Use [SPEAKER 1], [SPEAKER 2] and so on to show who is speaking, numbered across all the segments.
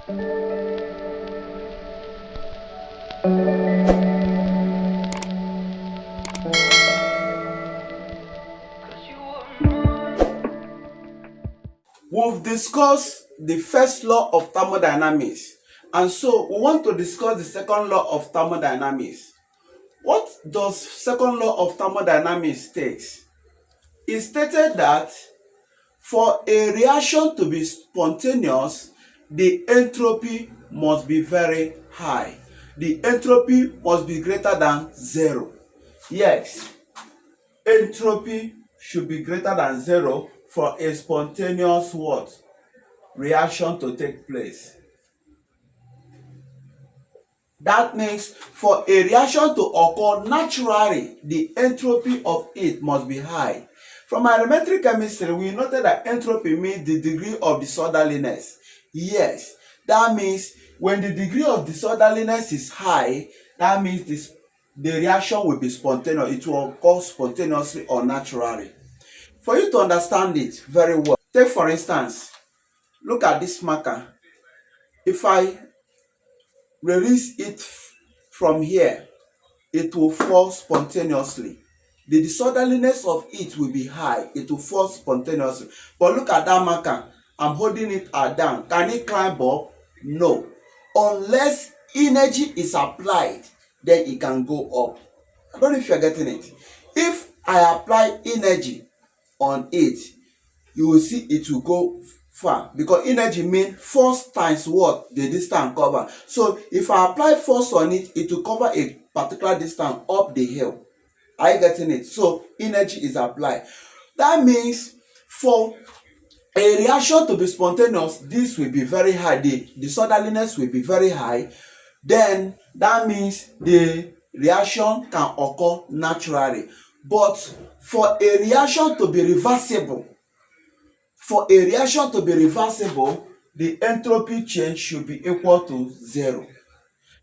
[SPEAKER 1] We've discussed the first law of thermodynamics, and so we want to discuss the second law of thermodynamics. What does second law of thermodynamics state? It stated that for a reaction to be spontaneous, the entropy must be very high. The entropy must be greater than 0. Yes, entropy should be greater than 0 for a spontaneous what? Reaction to take place. That means for a reaction to occur naturally, the entropy of it must be high. From elementary chemistry, we noted that entropy means the degree of disorderliness. Yes, that means when the degree of disorderliness is high, that means the reaction will be spontaneous. It will occur spontaneously or naturally. For you to understand it very well, take for instance, look at this marker. If I release it from here, it will fall spontaneously. The disorderliness of it will be high. It will fall spontaneously. But look at that marker. I'm holding it down. Can it climb up? No. Unless energy is applied, then it can go up. I don't know if you're getting it. If I apply energy on it, you will see it will go far, because energy means force times what the distance cover. So if I apply force on it, it will cover a particular distance up the hill. Are you getting it? So energy is applied. That means for a reaction to be spontaneous, this will be very high. The disorderliness will be very high. Then that means the reaction can occur naturally. But for a reaction to be reversible, the entropy change should be equal to 0.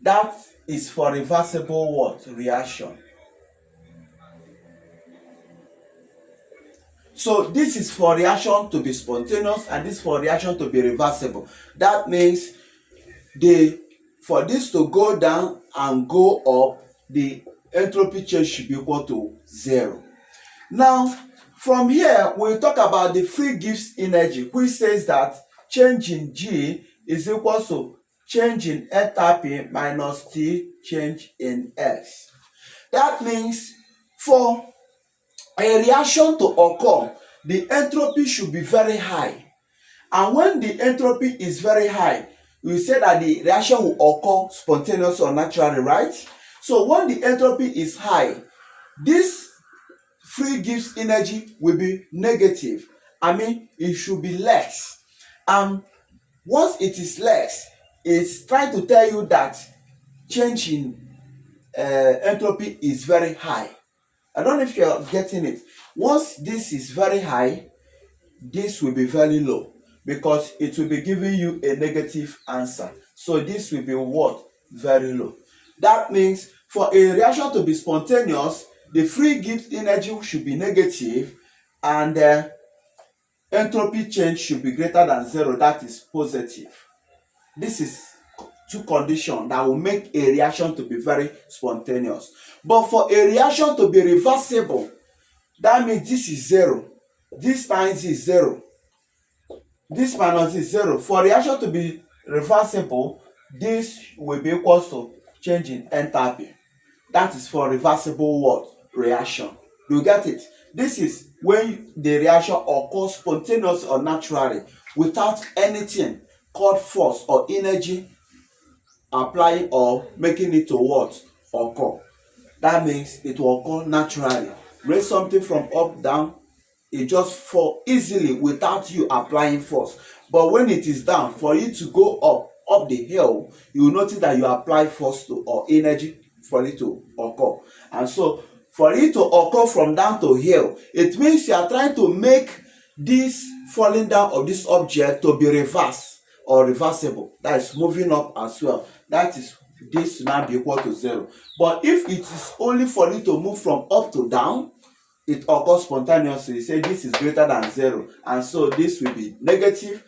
[SPEAKER 1] That is for reversible what? Reaction. So this is for reaction to be spontaneous, and this for reaction to be reversible. That means for this to go down and go up, the entropy change should be equal to 0. Now, from here, we'll talk about the free Gibbs energy, which says that change in G is equal to change in enthalpy minus T change in S. That means for a reaction to occur, the entropy should be very high. And when the entropy is very high, we say that the reaction will occur spontaneously or naturally, right? So when the entropy is high, this free Gibbs energy will be negative. I mean, it should be less. And once it is less, it's trying to tell you that change in entropy is very high. I don't know if you're getting it. Once this is very high, this will be very low, because it will be giving you a negative answer. So this will be what? Very low. That means for a reaction to be spontaneous, the free Gibbs energy should be negative, and entropy change should be greater than 0. That is positive. This is two conditions that will make a reaction to be very spontaneous. But for a reaction to be reversible, that means this is 0. This times is 0. This minus is 0. For reaction to be reversible, this will be equal to change in enthalpy. That is for reversible what? Reaction. You get it? This is when the reaction occurs spontaneously or naturally without anything called force or energy applying or making it to what? Occur. That means it will occur naturally. Raise something from up down, it just fall easily without you applying force. But when it is down, for you to go up the hill, you will notice that you apply force to or energy for it to occur. And so for it to occur from down to hill, it means you are trying to make this falling down of this object to be reversed or reversible. That is moving up as well. That is this now be equal to 0. But if it is only for it to move from up to down, it occurs spontaneously. Say this is greater than 0, and so this will be negative.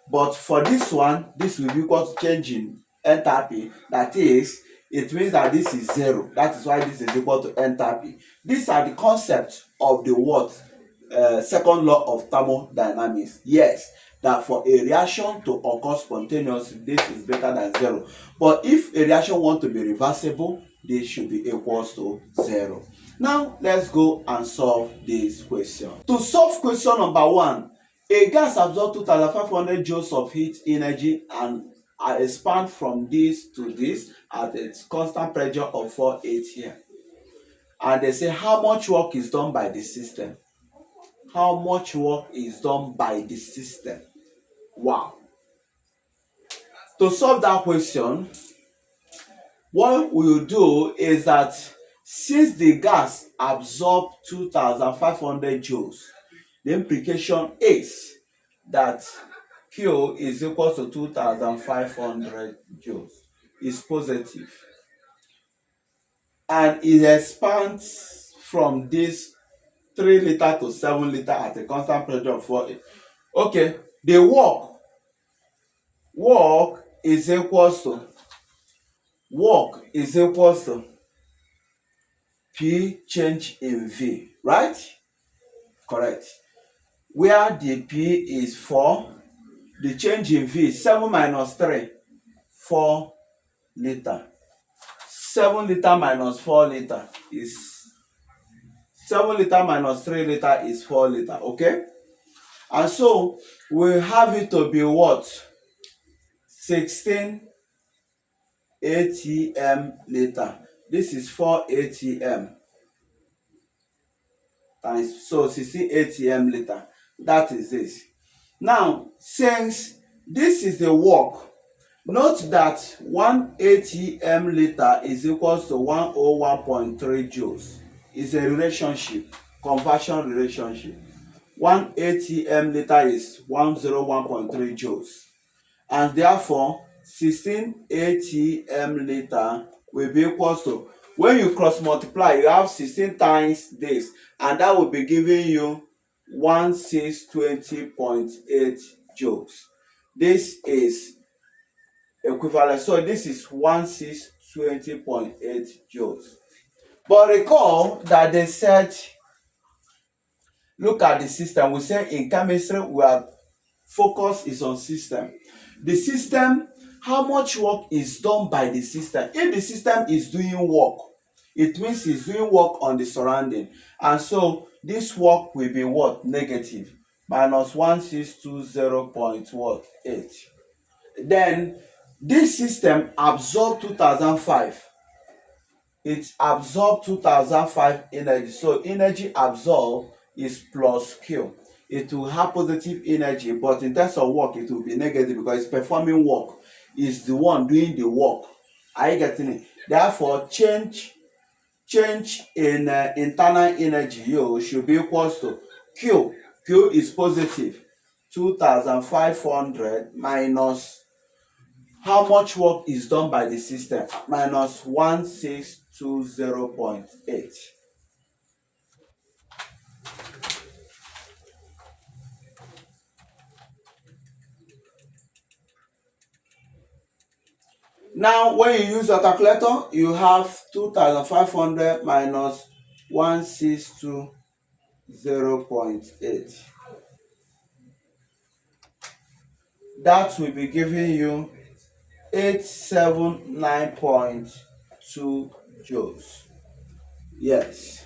[SPEAKER 1] But for this one, this will be equal to change in enthalpy. That is, it means that this is zero. That is why this is equal to enthalpy. These are the concepts of the what? Second law of thermodynamics. Yes, that for a reaction to occur spontaneously, this is greater than zero. But if a reaction want to be reversible, this should be equals to zero. Now let's go and solve this question. To solve question number 1, a gas absorbs 2500 joules of heat energy and expand from this to this at a constant pressure of 4 atm. And they say how much work is done by the system. How much work is done by the system? Wow. To solve that question, what we will do is that since the gas absorbs 2500 joules, the implication is that Q is equal to 2500 joules. Is positive. And it expands from this 3 liter to 7 liter at a constant pressure of 4. Okay, the work is equals to P change in V, right? Correct. Where the P is 4, the change in V is 7 minus 3, 4 liter. 7 liter minus 4 liter is 7 liter minus 3 liter is 4 liter, okay? And so we have it to be what? 16 atm liter. This is 4 atm times, so 16 atm liter. That is this. Now, since this is the work, note that 1 atm liter is equals to 101.3 joules. It's a relationship, conversion relationship. 1 atm liter is 101.3 joules. And therefore, 16 atm liter will be equals to, when you cross multiply, you have 16 times this, and that will be giving you 1620.8 joules. This is equivalent. So this is 1620.8 joules. But recall that they said, look at the system. We say in chemistry, we are focus is on system. The system, how much work is done by the system? If the system is doing work, it means it's doing work on the surrounding. And so this work will be what? Negative. Minus 1620.8. Then this system absorbed 2005. It absorbed 2005 energy. So energy absorbed is plus Q. It will have positive energy, but in terms of work, it will be negative because it's performing work. It's the one doing the work. Are you getting it? Therefore, change in internal energy should be equals to Q. Q is positive. 2500 minus how much work is done by the system minus 1620.8. Now, when you use your calculator, you have 2500 minus 1620.8. That will be giving you 879.2 joules. Yes.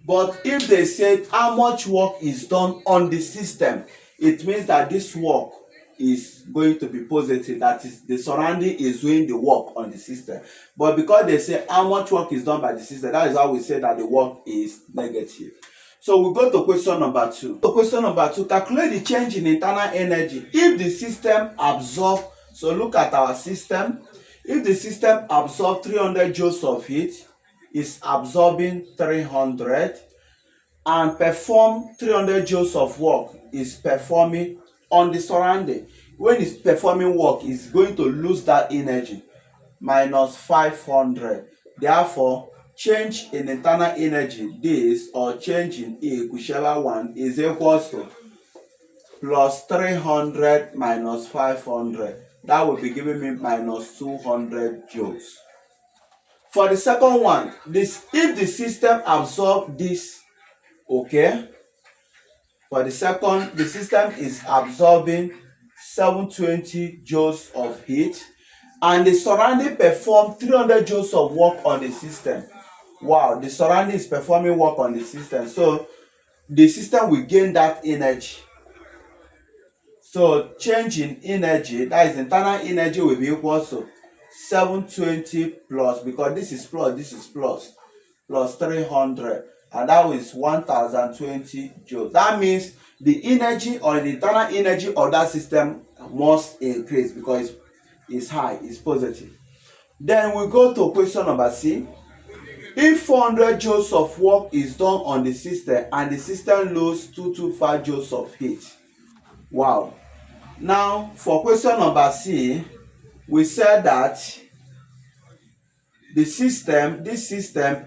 [SPEAKER 1] But if they said how much work is done on the system, it means that this work is going to be positive. That is, the surrounding is doing the work on the system. But because they say how much work is done by the system, that is how we say that the work is negative. So we go to question number 2. So question number 2, calculate the change in internal energy if the system absorb. So look at our system. If the system absorb 300 joules of heat, is absorbing 300, and perform 300 joules of work, is performing on the surrounding. When it's performing work, it's going to lose that energy, minus 500. Therefore, change in internal energy, this, or change in E, whichever one, is equals to plus 300 minus 500. That will be giving me minus 200 joules. For the second one, this if the system absorb this, okay, for the second, the system is absorbing 720 joules of heat and the surrounding perform 300 joules of work on the system. Wow, the surrounding is performing work on the system, so the system will gain that energy. So change in energy, that is internal energy, will be equal to 720 plus, because this is plus 300, and that is 1020 joules. That means the energy or the internal energy of that system must increase because it's high, it's positive. Then we go to question number C. If 400 joules of work is done on the system and the system loses 225 joules of heat. Wow. Now for question number C, we said that this system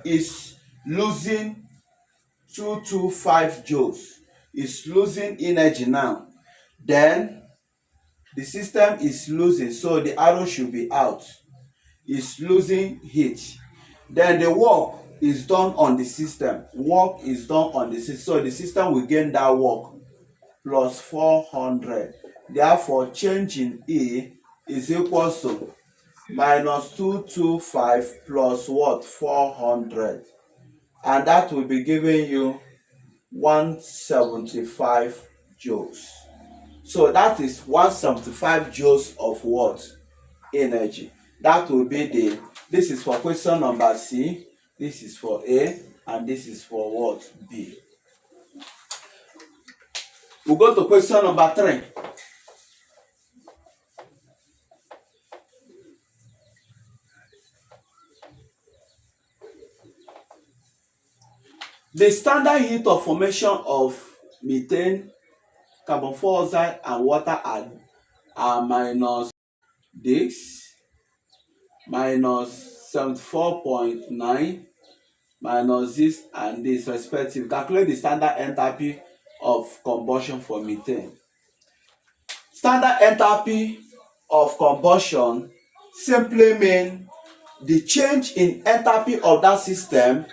[SPEAKER 1] is losing 225 joules, is losing energy now. Then the system is losing, so the arrow should be out, is losing heat. Then the work is done on the system, so the system will gain that work plus 400. Therefore change in E is equal to minus 225 plus what? 400, and that will be giving you 175 joules. So that is 175 joules of what? Energy. That will be this is for question number C, this is for A, and this is for what? B. We'll go to question number 3. The standard heat of formation of methane, carbon dioxide, and water are minus this, minus 74.9, minus this and this respectively. Calculate the standard enthalpy of combustion for methane. Standard enthalpy of combustion simply mean the change in enthalpy of that system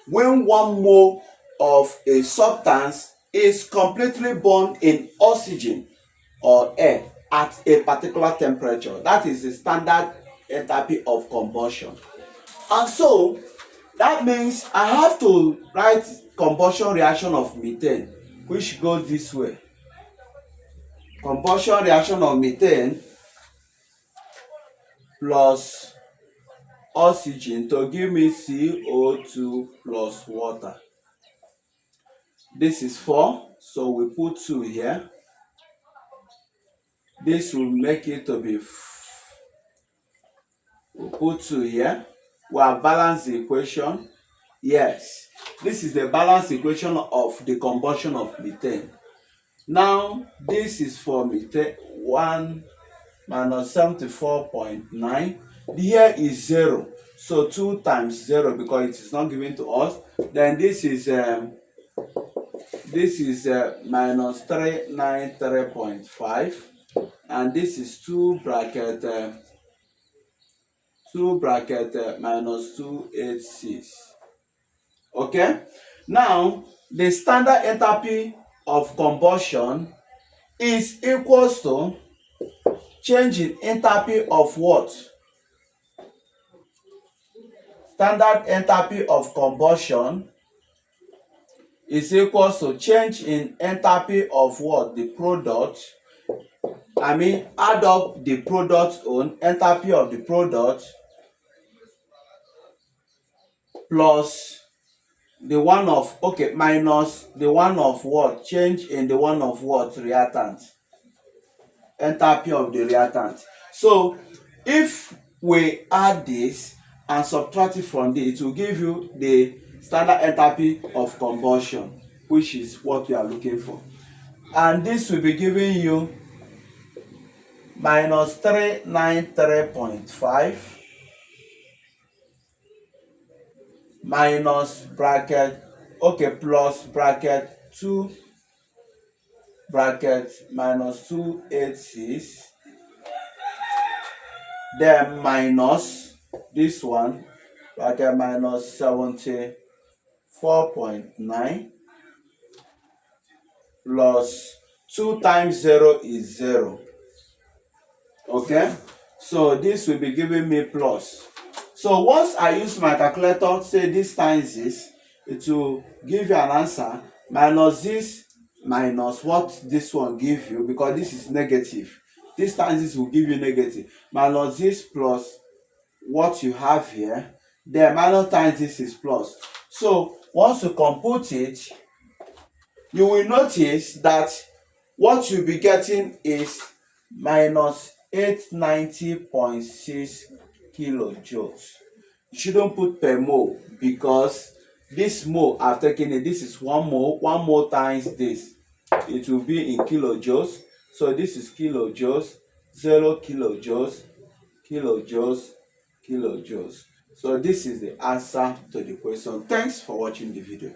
[SPEAKER 1] when 1 mole of a substance is completely burned in oxygen or air at a particular temperature. That is the standard enthalpy of combustion. And so that means I have to write combustion reaction of methane, which goes this way. Combustion reaction of methane plus oxygen to give me CO2 plus water. This is 4, so we put 2 here. This will make it to be, we put 2 here. We have balanced the equation. Yes, this is the balanced equation of the combustion of methane. Now this is for methane 1 minus 74.9. Here is 0, so 2 times 0 because it is not given to us. Then this is minus 393.5, and this is 2 bracket minus 286. Okay, now the standard enthalpy of combustion is equals to change in enthalpy of what? Standard enthalpy of combustion is equals to change in enthalpy of what? The product. Add up the product's own enthalpy of the product plus the one of, minus the one of what? Change in the one of what? Reactant. Enthalpy of the reactant. So if we add this and subtract it from this, it will give you the standard enthalpy of combustion, which is what we are looking for. And this will be giving you minus 393.5 minus bracket, plus bracket 2 bracket minus 286, then minus this one bracket minus 74.9 plus 2 times 0 is 0. Okay, so this will be giving me plus. So once I use my calculator, say this times this, it will give you an answer minus this minus what this one give you, because this is negative. This times this will give you negative, minus this plus what you have here, then minus times this is plus. So once you compute it, you will notice that what you'll be getting is minus 890.6 kilojoules. You shouldn't put per mole, because this mole I've taken it, this is 1 mole. 1 mole times this, it will be in kilojoules. So this is kilojoules, 0 kilojoules, kilojoules, kilojoules. So this is the answer to the question. Thanks for watching the video.